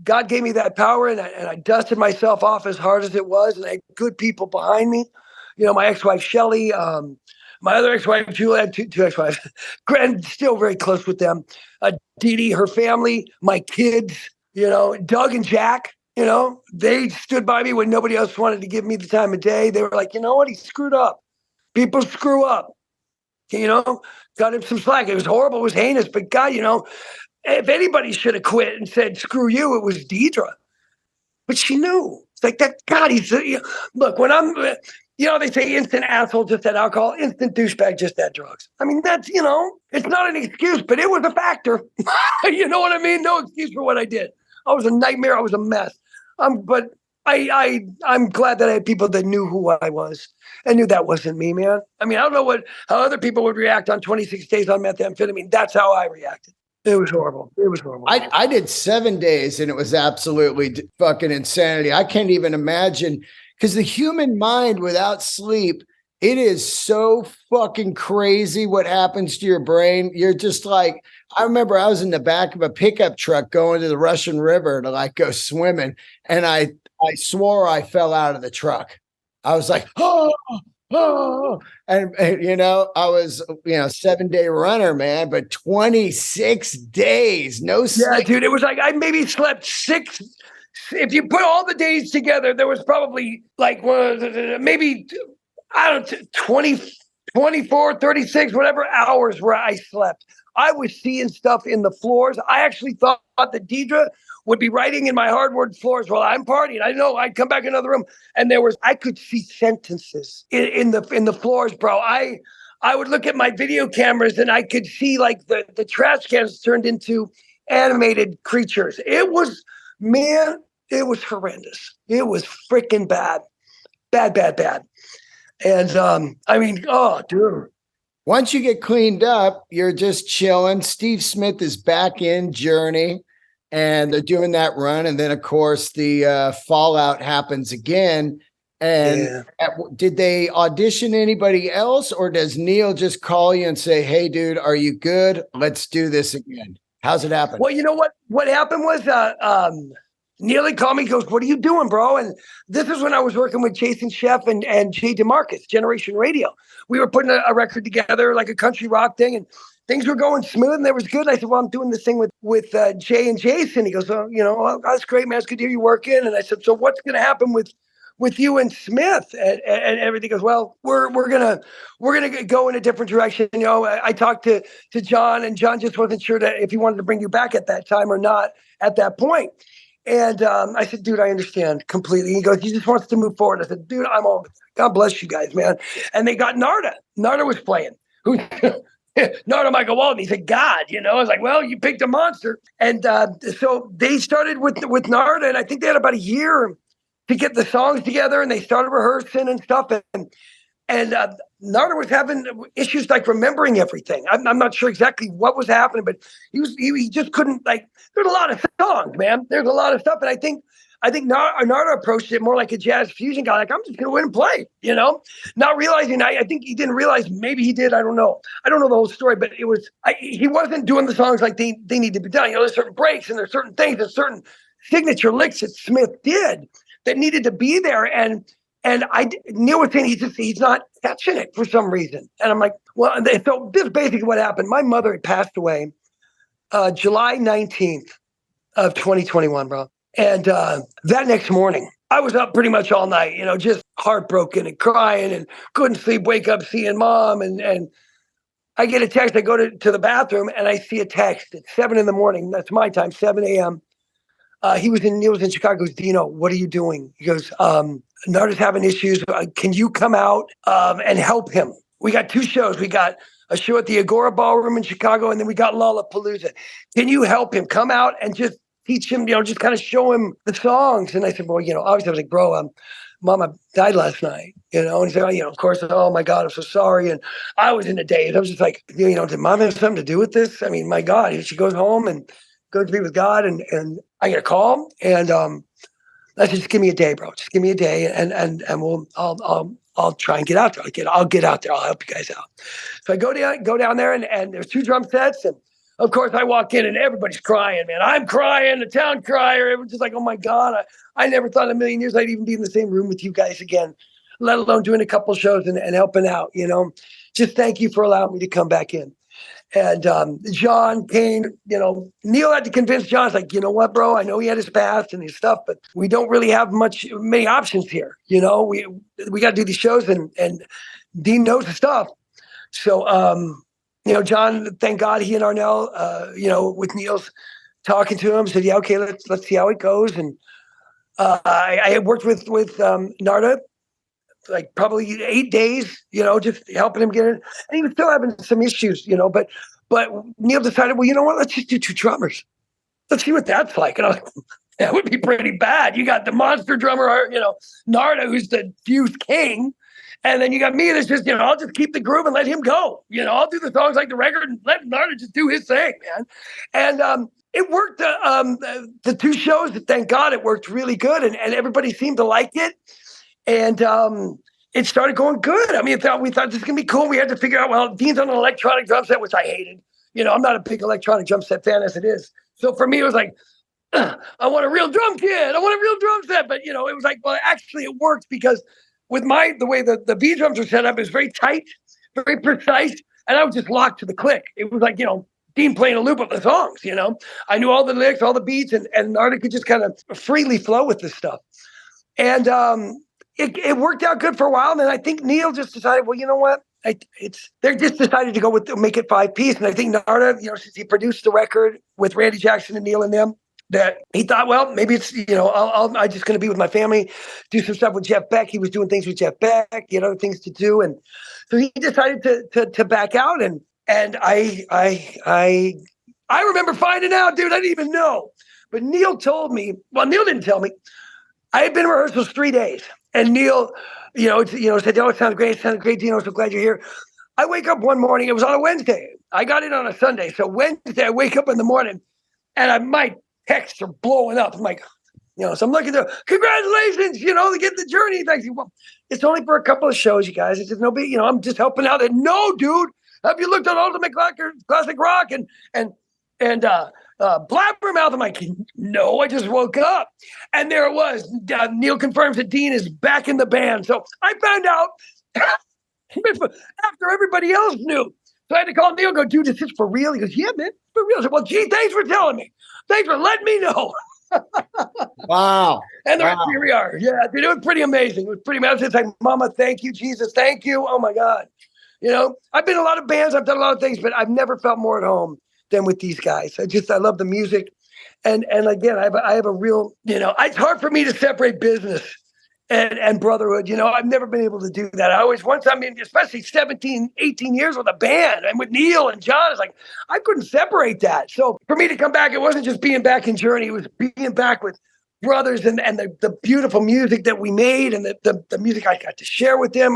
God gave me that power, and I dusted myself off as hard as it was. And I had good people behind me. My ex-wife, Shelly, my other ex-wife, Julie, I had two ex-wives, and still very close with them. Dee Dee, her family, my kids, Doug and Jack, they stood by me when nobody else wanted to give me the time of day. They were like, you know what? He screwed up. People screw up. Got him some slack. It was horrible. It was heinous. But God, if anybody should have quit and said, screw you, it was Deidre. But she knew. It's like that. God, look, when I'm, they say instant asshole, just that alcohol, instant douchebag, just that drugs. I mean, that's, it's not an excuse, but it was a factor. You know what I mean? No excuse for what I did. I was a nightmare. I was a mess. But I'm glad that I had people that knew who I was and knew that wasn't me, man. I mean, I don't know how other people would react on 26 days on methamphetamine. That's how I reacted. It was horrible. It was horrible. I did 7 days and it was absolutely fucking insanity. I can't even imagine, because the human mind without sleep, it is so fucking crazy what happens to your brain. You're just like, I remember I was in the back of a pickup truck going to the Russian River to go swimming. And I swore I fell out of the truck. I was like, oh, and I was, 7-day runner, man, but 26 days, no sleep. Yeah, dude, it was like, I maybe slept 6. If you put all the days together, there was probably maybe, I don't know, 20, 24, 36, whatever hours where I slept. I was seeing stuff in the floors. I actually thought that Deidre would be writing in my hardwood floors while I'm partying. I know I'd come back in another room, and I could see sentences in the floors, bro. I would look at my video cameras and I could see the trash cans turned into animated creatures. It was horrendous. It was freaking bad. Bad. And I mean, oh, dude. Once you get cleaned up, you're just chilling. Steve Smith is back in Journey, and they're doing that run. And then, of course, the fallout happens again. And did they audition anybody else, or does Neil just call you and say, hey, dude, are you good? Let's do this again. How's it happen? Well, you know what happened was Neil had called me, goes, what are you doing, bro? And this is when I was working with Jason Sheff and Jay DeMarcus, Generation Radio. We were putting a record together, like a country rock thing, and things were going smooth and it was good. And I said, well, I'm doing this thing with Jay and Jason. He goes, oh, well, that's great, man. It's good to hear you working. And I said, so what's going to happen with you and Smith? And everything goes, well, we're gonna go in a different direction. I talked to John, and John just wasn't sure if he wanted to bring you back at that time or not at that point. And I said, dude, I understand completely. He goes, he just wants to move forward. I said, dude, I'm all, God bless you guys, man. And they got Narda. Narda was playing. Who? Narda Michael Walden. He said, God, I was like, well, you picked a monster. And so they started with Narda, and I think they had about a year to get the songs together, and they started rehearsing and stuff. And Narda was having issues like remembering everything. I'm not sure exactly what was happening, but he just couldn't, like, there's a lot of songs, man. There's a lot of stuff. And I think Narda approached it more like a jazz fusion guy. Like, I'm just going to go in and play, not realizing, I think he didn't realize, maybe he did. I don't know. I don't know the whole story, but he wasn't doing the songs like they need to be done. There's certain breaks and there's certain things, there's certain signature licks that Smith did that needed to be there. And Neil was saying he's not catching it for some reason. And I'm like, well, so this is basically what happened. My mother had passed away July 19th of 2021, bro. And that next morning, I was up pretty much all night, just heartbroken and crying and couldn't sleep, wake up seeing mom. And I get a text. I go to the bathroom and I see a text at 7 a.m. That's my time, 7 a.m. Neil was in Chicago. He goes, Dino, what are you doing? He goes, Narda's having issues. Can you come out and help him? We got 2 shows. We got a show at the Agora Ballroom in Chicago, and then we got Lollapalooza. Can you help him? Come out and just teach him, just kind of show him the songs. And I said, well, obviously I was like, bro, Mama died last night, and he said, of course, oh my God, I'm so sorry. And I was in a daze. I was just like, did Mom have something to do with this? I mean, my God, she goes home and goes to be with God, and I get a call, and I said, just give me a day, bro. Just give me a day, and I'll try and get out there. I'll get out there. I'll help you guys out. So I go down there, and there's 2 drum sets, and of course I walk in and everybody's crying, man. I'm crying, the town crier. Everyone's just like, oh my God, I never thought in a million years I'd even be in the same room with you guys again, let alone doing a couple shows and helping out. Just thank you for allowing me to come back in. And John Kane, Neil had to convince John. It's like, you know what, bro? I know he had his past and his stuff, but we don't really have many options here. We got to do these shows, and Deen knows the stuff. So, John, thank God, he and Arnell, with Neil's talking to him, said, yeah, okay, let's see how it goes. And I had worked with Narda like probably 8 days, just helping him get in. And he was still having some issues, but Neil decided, well, you know what? Let's just do 2 drummers. Let's see what that's like. And I was like, that would be pretty bad. You got the monster drummer, Narda, who's the fused king. And then you got me that's just, I'll just keep the groove and let him go. I'll do the songs like the record and let Narda just do his thing, man. And it worked. The 2 shows, thank God, it worked really good. And everybody seemed to like it. And it started going good. I mean, we thought this is going to be cool. We had to figure out, well, Deen's on an electronic drum set, which I hated. I'm not a big electronic drum set fan as it is. So for me, it was like, I want a real drum kit. I want a real drum set. But, it was like, well, actually it worked because with the way the V drums are set up is very tight, very precise. And I was just locked to the click. It was like, Deen playing a loop of the songs, I knew all the lyrics, all the beats, and Narda could just kind of freely flow with this stuff. And it worked out good for a while. And then I think Neil just decided, well, you know what? They just decided to go make it 5-piece. And I think Narda, since he produced the record with Randy Jackson and Neil and them, that he thought, well, maybe it's, I'm just going to be with my family, do some stuff with Jeff Beck. He was doing things with Jeff Beck, he had other things to do. And so he decided to back out. And I remember finding out, dude, I didn't even know. But Neil told me, well, Neil didn't tell me. I had been in rehearsals 3 days. And Neil, said, oh, it sounds great, Dino, so glad you're here. I wake up one morning, it was on a Wednesday. I got in on a Sunday. So Wednesday, I wake up in the morning, and my texts are blowing up. I'm like, so I'm looking at congratulations, to get the Journey. Thanks. Well, it's only for a couple of shows, you guys. It's just no big, I'm just helping out. And no, dude, have you looked at Ultimate Classic Rock and Blabbermouth? I'm like, no, I just woke up. And there it was. Neil confirms that Deen is back in the band. So I found out after everybody else knew. So I had to call Neil and go, dude, is this for real? He goes, yeah, man, for real. I said, well, gee, thanks for telling me. Thanks for letting me know. Wow. And the rest, here we are. Yeah, dude, it was pretty amazing. It was pretty amazing. It's like, Mama, thank you, Jesus, thank you. Oh, my God. I've been in a lot of bands. I've done a lot of things, but I've never felt more at home than with these guys. I love the music. And again, I have a real, it's hard for me to separate business and brotherhood. I've never been able to do that. Especially 17, 18 years with a band and with Neil and John, it's like, I couldn't separate that. So for me to come back, it wasn't just being back in Journey. It was being back with brothers and the beautiful music that we made and the music I got to share with them.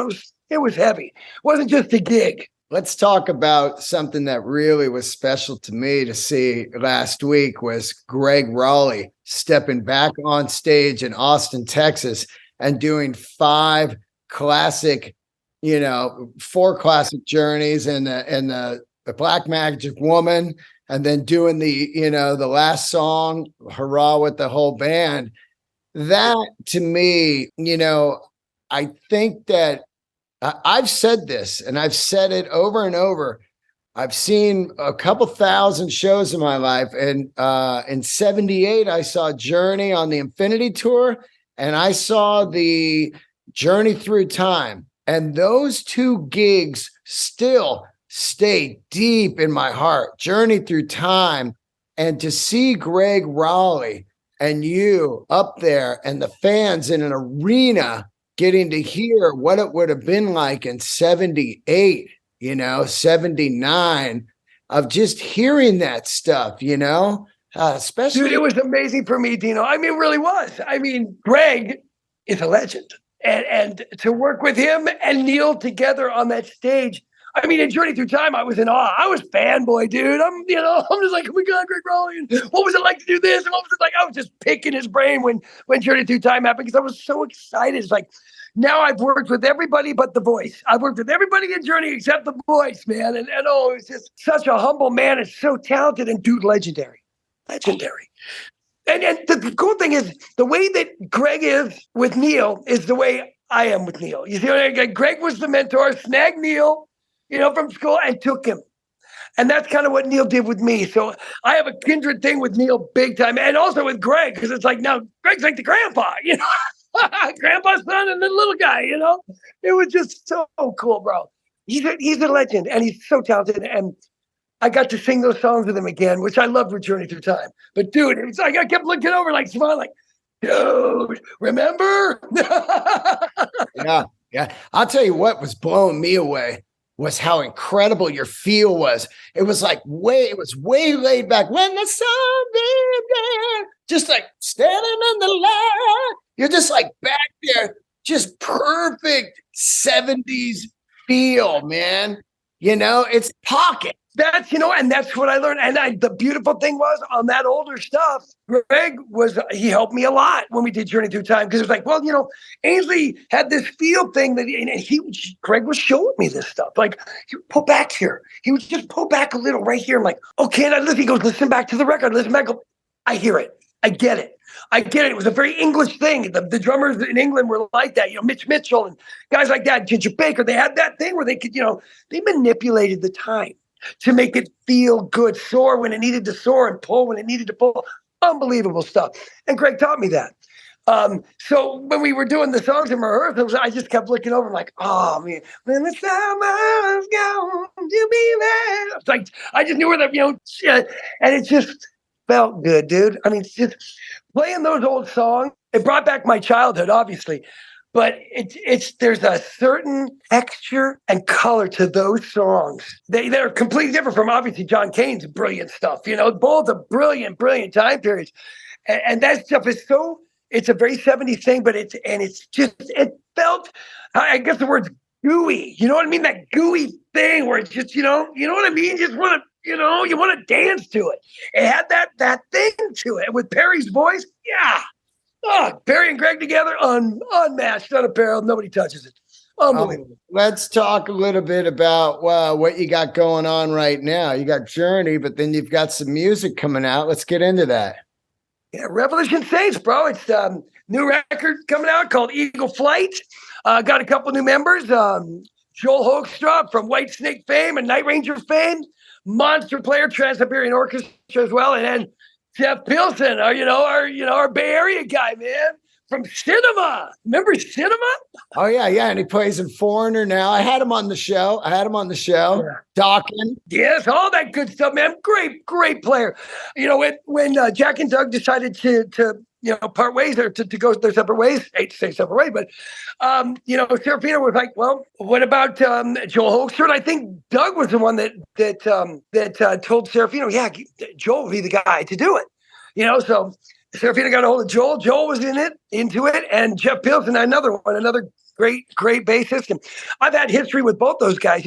It was heavy. It wasn't just a gig. Let's talk about something that really was special to me to see last week was Greg Raleigh stepping back on stage in Austin, Texas, and doing four classic journeys and the Black Magic Woman, and then doing the last song, Hurrah, with the whole band. That to me, I think that I've said this and I've said it over and over. I've seen a couple thousand shows in my life. And in 78, I saw Journey on the Infinity Tour, and I saw the Journey Through Time. And those two gigs still stay deep in my heart. Journey Through Time, and to see Greg Raleigh and you up there and the fans in an arena getting to hear what it would have been like in 78, 79, of just hearing that stuff, especially. Dude, it was amazing for me, Dino. I mean, it really was. I mean, Greg is a legend. And to work with him and Neil together on that stage, I mean, in Journey Through Time, I was in awe. I was fanboy, dude. I'm just like, oh my God, Greg Raleigh. What was it like to do this? And what was it like? I was just picking his brain when Journey Through Time happened, because I was so excited. It's like, now I've worked with everybody but the voice. I've worked with everybody in Journey except the voice, man. And oh, it's just such a humble man. It's so talented, and dude, legendary. Legendary. And the cool thing is, the way that Greg is with Neil is the way I am with Neil. You see what I mean? Greg was the mentor, snagged Neil, from school, and took him. And that's kind of what Neil did with me. So I have a kindred thing with Neil big time, and also with Greg, because it's like, now Greg's like the grandpa, grandpa's son and the little guy, It was just so cool, bro. He's a legend, and he's so talented. And I got to sing those songs with him again, which I love with Journey Through Time. But dude, it's like I kept looking over, like smiling, like, dude, remember? Yeah. I'll tell you what was blowing me away was how incredible your feel was. It was like way laid back. When the sun beat there, just like standing in the light. You're just like back there, just perfect 70s feel, man. It's pocket. That's, and that's what I learned. And the beautiful thing was, on that older stuff, Greg he helped me a lot when we did Journey Through Time. Because it was like, well, Ainsley had this feel thing that Greg was showing me this stuff. Like, he would pull back here. He would just pull back a little right here. I'm like, okay. And I listen. He goes, listen back to the record. Listen back. I hear it. I get it. It was a very English thing. The drummers in England were like that. Mitch Mitchell and guys like that, Ginger Baker. They had that thing where they could, they manipulated the time to make it feel good, soar when it needed to soar and pull when it needed to pull. Unbelievable stuff. And Greg taught me that. So when we were doing the songs in rehearsals, I just kept looking over, like, oh man, when the summer's gone, you'll be there. It's like, I just knew where that, and it just felt good, dude. I mean, it's just playing those old songs. It brought back my childhood, obviously. But there's a certain texture and color to those songs. They're completely different from, obviously, John Cain's brilliant stuff. Both are brilliant time periods. And that stuff is it's a very 70s thing, but it felt, I guess the word's gooey. You know what I mean? That gooey thing where it's just, you know what I mean? You just want to, you want to dance to it. It had that thing to it. With Perry's voice, yeah. Oh, Perry and Greg together, unmatched, unapparelled. Nobody touches it. Unbelievable. Let's talk a little bit about what you got going on right now. You got Journey, but then you've got some music coming out. Let's get into that. Yeah, Revolution Saints, bro. It's new record coming out called Eagle Flight. Got a couple new members. Joel Hoekstra from White Snake fame and Night Ranger fame. Monster player, Trans-Siberian Orchestra as well. And then Jeff Pilson, our Bay Area guy, man, from Cinema. Remember Cinema? Oh, yeah. And he plays in Foreigner now. I had him on the show. Yeah. Talking. Yes, all that good stuff, man. Great player. When Jack and Doug decided to part ways or to go their separate ways, I hate to say separate ways, but, Serafino was like, well, what about Joel Hoekstra? And I think Doug was the one that told Serafino, yeah, Joel would be the guy to do it. So Serafino got a hold of Joel. Joel was into it. And Jeff Pilson, another great bassist. And I've had history with both those guys.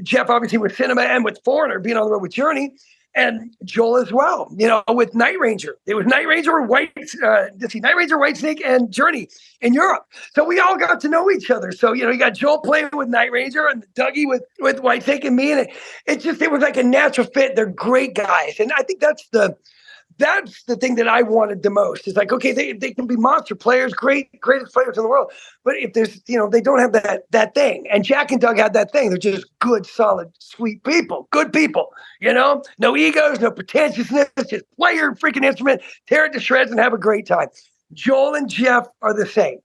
Jeff obviously with Cinema and with Foreigner being on the road with Journey, and Joel as well. With Night Ranger, it was Night Ranger, Night Ranger, Whitesnake, and Journey in Europe. So we all got to know each other. So you got Joel playing with Night Ranger and Dougie with Whitesnake and me, and it was like a natural fit. They're great guys, and I think that's the thing that I wanted the most. It's like, okay, they can be monster players, greatest players in the world. But if there's, they don't have that thing. And Jack and Doug had that thing. They're just good, solid, sweet people, good people, no egos, no pretentiousness, just play your freaking instrument, tear it to shreds and have a great time. Joel and Jeff are the same.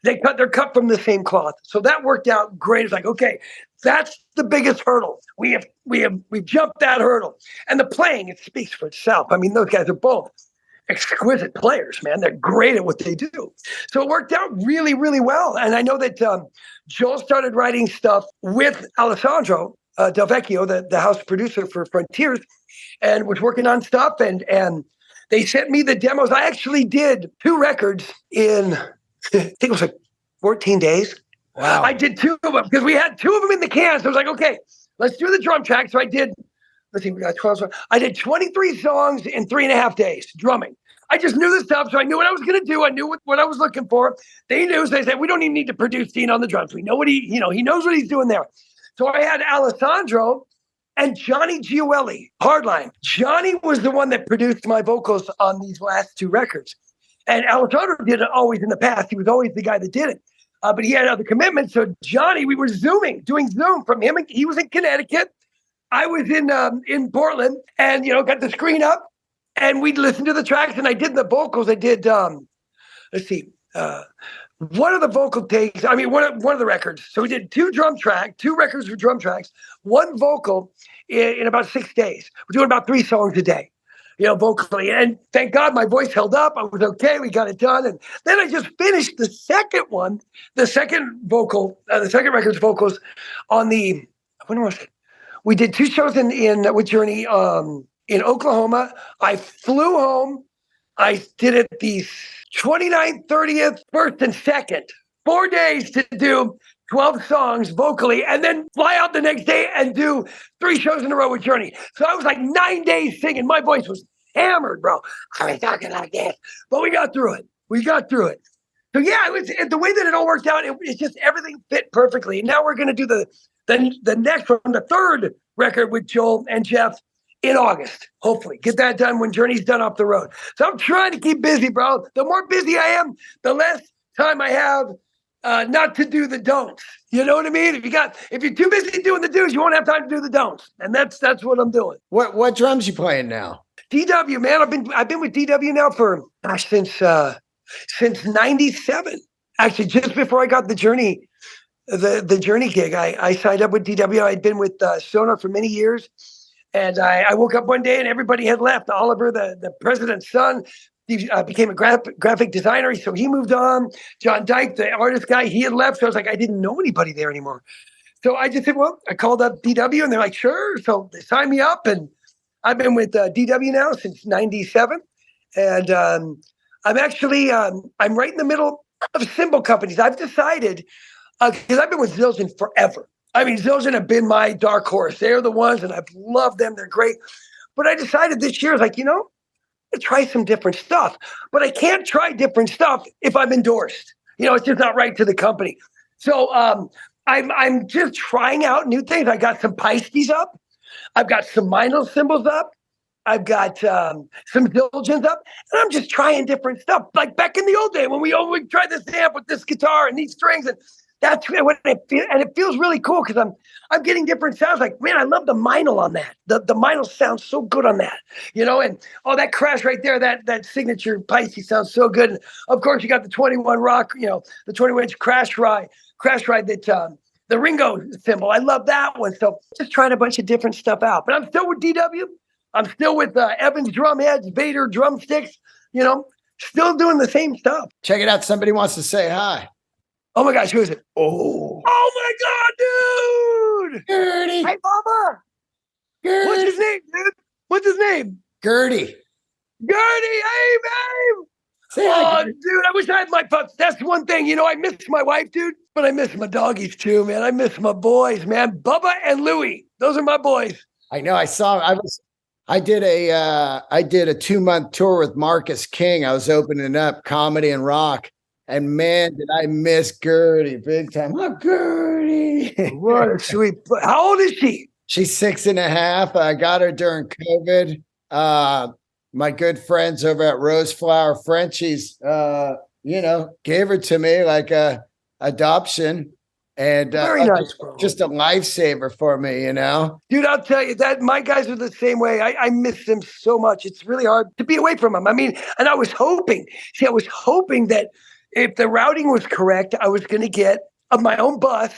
They're cut from the same cloth. So that worked out great. It's like, okay, that's the biggest hurdle. We've jumped that hurdle. And the playing, it speaks for itself. I mean, those guys are both exquisite players, man. They're great at what they do. So it worked out really, really well. And I know that Joel started writing stuff with Alessandro Del Vecchio, the house producer for Frontiers, and was working on stuff. And they sent me the demos. I actually did 2 records in, I think it was like 14 days. Wow. I did 2 of them because we had 2 of them in the can. So I was like, okay, let's do the drum track. So I did, we got 12 songs. I did 23 songs in 3.5 days drumming. I just knew the stuff. So I knew what I was going to do. I knew what I was looking for. They knew. So they said, we don't even need to produce Deen on the drums. We know what he knows what he's doing there. So I had Alessandro and Johnny Gioeli, Hardline. Johnny was the one that produced my vocals on these last 2 records. And Alessandro did it always in the past. He was always the guy that did it. But he had other commitments. So Johnny, we were doing Zoom from him. He was in Connecticut. I was in Portland, and got the screen up, and we'd listen to the tracks. And I did the vocals. I did let's see, one of the vocal takes. I mean, one of the records. So we did 2 records for drum tracks, 1 vocal in about 6 days. We're doing about 3 songs a day. Vocally. And thank God my voice held up. I was okay. We got it done. And then I just finished the second record's vocals on when was it? We did 2 shows with Journey in Oklahoma. I flew home. I did it the 29th, 30th, 1st, and 2nd. 4 days to do 12 songs vocally, and then fly out the next day and do 3 shows in a row with Journey. So I was like 9 days singing. My voice was hammered, bro. I was talking like this, but we got through it. So yeah, it was the way that it all worked out. It's just everything fit perfectly. Now we're going to do the next one, the 3rd record with Joel and Jeff in August. Hopefully get that done when Journey's done off the road. So I'm trying to keep busy, bro. The more busy I am, the less time I have not to do the don'ts. You know what I mean? If you're too busy doing the do's, you won't have time to do the don'ts. And that's what I'm doing. What drums you playing now? DW, man. I've been with DW now for since 97. Actually, just before I got the Journey gig, I signed up with DW. I'd been with Sonar for many years, and I woke up one day and everybody had left. Oliver, the president's son, he became a graphic designer, so he moved on. John Dyke, the artist guy, he had left. So I was like, I didn't know anybody there anymore. So I just said, well, I called up DW, and they're like, sure. So they signed me up, and I've been with DW now since 97. And I'm actually, I'm right in the middle of cymbal companies. I've decided, because I've been with Zildjian forever. I mean, Zildjian have been my dark horse. They're the ones, and I've loved them. They're great. But I decided this year, I was like, try some different stuff, but I can't try different stuff if I'm endorsed. It's just not right to the company. So I'm just trying out new things. I got some Pisces up. I've got some Minor cymbals up. I've got some Zildjians up, and I'm just trying different stuff. Like back in the old day when we tried this amp with this guitar and these strings, and that's what it feels. And it feels really cool because I'm getting different sounds. Like, man, I love the Minor on that. The Minor sounds so good on that, and that crash right there, that signature Pisces sounds so good. And of course, you got the 21 Rock, the 21-inch crash ride that the Ringo cymbal. I love that one. So just trying a bunch of different stuff out. But I'm still with DW. I'm still with Evans drum heads, Vader drumsticks. Still doing the same stuff. Check it out. Somebody wants to say hi. Oh my gosh, who is it? Oh my God, dude! Gertie. Hey, Mama. Gertie. What's his name, dude? What's his name? Gertie. Gertie. Hey, babe. Say hi, Dude, I wish I had my pups. That's one thing. You know, I miss my wife, dude, but I miss my doggies too, man. I miss my boys, man. Bubba and Louie. Those are my boys. I know. I did a 2-month tour with Marcus King. I was opening up comedy and rock, and man, did I miss Gertie big time. Oh, Gertie. What a sweet. How old is she? She's 6.5. I got her during COVID. My good friends over at Rose Flower Frenchies, gave her to me like a adoption. And Very nice, bro. Just a lifesaver for me, Dude, I'll tell you that my guys are the same way. I miss them so much. It's really hard to be away from them. I mean, and I was hoping that if the routing was correct, I was going to get my own bus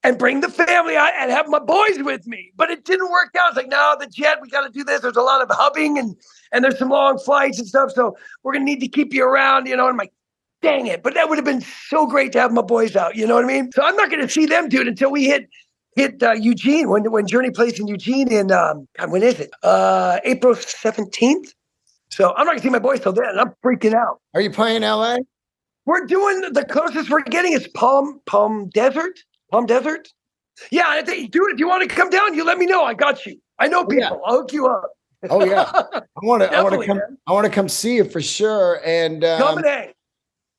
and bring the family out and have my boys with me. But it didn't work out. It's like, no, the jet, we got to do this. There's a lot of hubbing and there's some long flights and stuff. So we're going to need to keep you around, And I'm like, dang it. But that would have been so great to have my boys out. You know what I mean? So I'm not going to see them, dude, until we hit Eugene, when Journey plays in Eugene in, when is it? April 17th. So I'm not going to see my boys till then. I'm freaking out. Are you playing LA? We're doing, the closest we're getting is Palm Desert. Palm Desert? Yeah, I think, dude, if you want to come down, you let me know. I got you. I know people. Yeah. I'll hook you up. Oh yeah, I want to come see you for sure. And come and hang.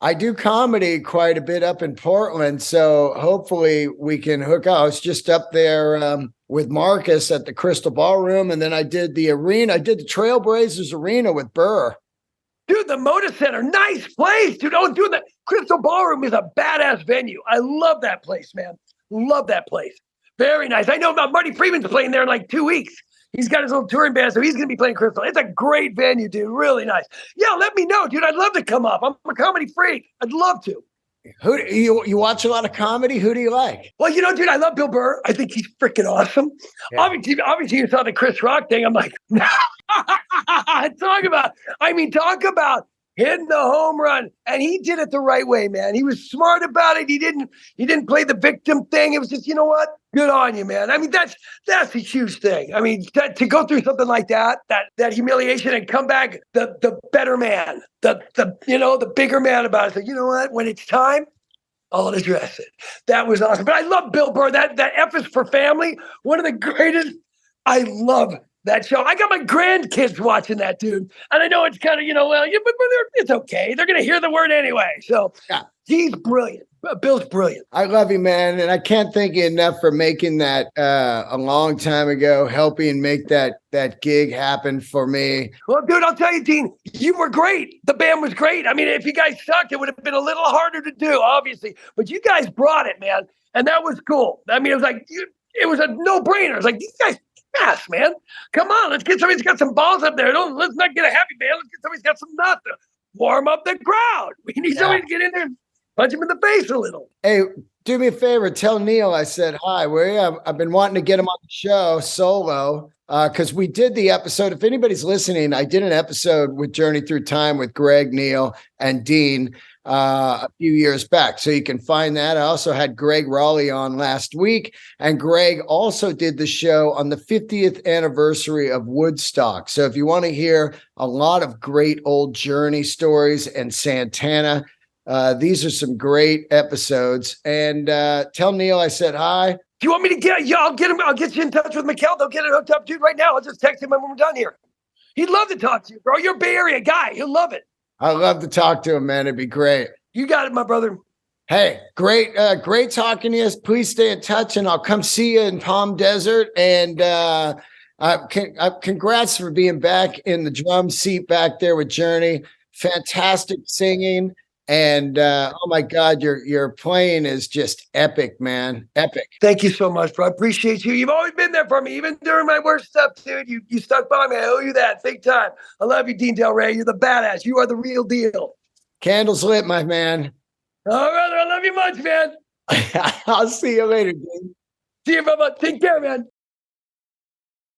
I do comedy quite a bit up in Portland, so hopefully we can hook up. I was just up there with Marcus at the Crystal Ballroom, and then I did the arena. I did the Trailblazers Arena with Burr. Dude, the Moda Center, nice place, dude. Oh, dude, the Crystal Ballroom is a badass venue. I love that place, man. Love that place. Very nice. I know about Marty Freeman's playing there in like 2 weeks. He's got his little touring band, so he's going to be playing Crystal. It's a great venue, dude. Really nice. Yeah, let me know, dude. I'd love to come up. I'm a comedy freak. I'd love to. Who you watch a lot of comedy? Who do you like? Well, dude, I love Bill Burr. I think he's freaking awesome. Yeah. Obviously, you saw the Chris Rock thing. I'm like, talk about hitting the home run, and he did it the right way, man. He was smart about it. He didn't play the victim thing. It was just, you know what? Good on you, man. I mean, that's a huge thing. I mean, to go through something like that humiliation and come back the better man, the bigger man about it. So you know what? When it's time, I'll address it. That was awesome. But I love Bill Burr. That F is for Family. One of the greatest. I love that show. I got my grandkids watching that, dude. And I know it's kind of, but it's okay. They're going to hear the word anyway. So yeah. He's brilliant. Bill's brilliant. I love you, man. And I can't thank you enough for making that a long time ago, helping make that gig happen for me. Well, dude, I'll tell you, Deen, you were great. The band was great. I mean, if you guys sucked, it would have been a little harder to do, obviously. But you guys brought it, man. And that was cool. I mean, it was like, it was a no-brainer. It was like, these guys, yes, man. Come on, let's get somebody who's got some balls up there. Let's not get a happy band. Let's get somebody who's got some nuts to warm up the crowd. We need somebody to get in there and punch him in the face a little. Hey, do me a favor. Tell Neil I said hi. I've been wanting to get him on the show solo because we did the episode. If anybody's listening, I did an episode with Journey Through Time with Greg, Neil, and Dean a few years back. So you can find that. I also had Greg Raleigh on last week, and Greg also did the show on the 50th anniversary of Woodstock. So if you want to hear a lot of great old Journey stories and Santana, these are some great episodes. And tell Neil I said hi. Do you want me to get you? I'll get you in touch with Mikkel. They'll get it hooked up, dude, right now. I'll just text him when we're done here. He'd love to talk to you, bro. You're a Bay Area guy. He'll love it. I'd love to talk to him, man. It'd be great. You got it, my brother. Hey, great talking to you. Please stay in touch, and I'll come see you in Palm Desert. And congrats for being back in the drum seat back there with Journey. Fantastic singing. And oh my God, your playing is just epic, man. Epic. Thank you so much, bro. I appreciate you. You've always been there for me, even during my worst stuff, dude. You stuck by me. I owe you that big time. I love you, Dean Del Rey. You're the badass. You are the real deal. Candles lit, my man. All right, I love you much, man. I'll see you later, Dean. See you, Bubba. Take care, man.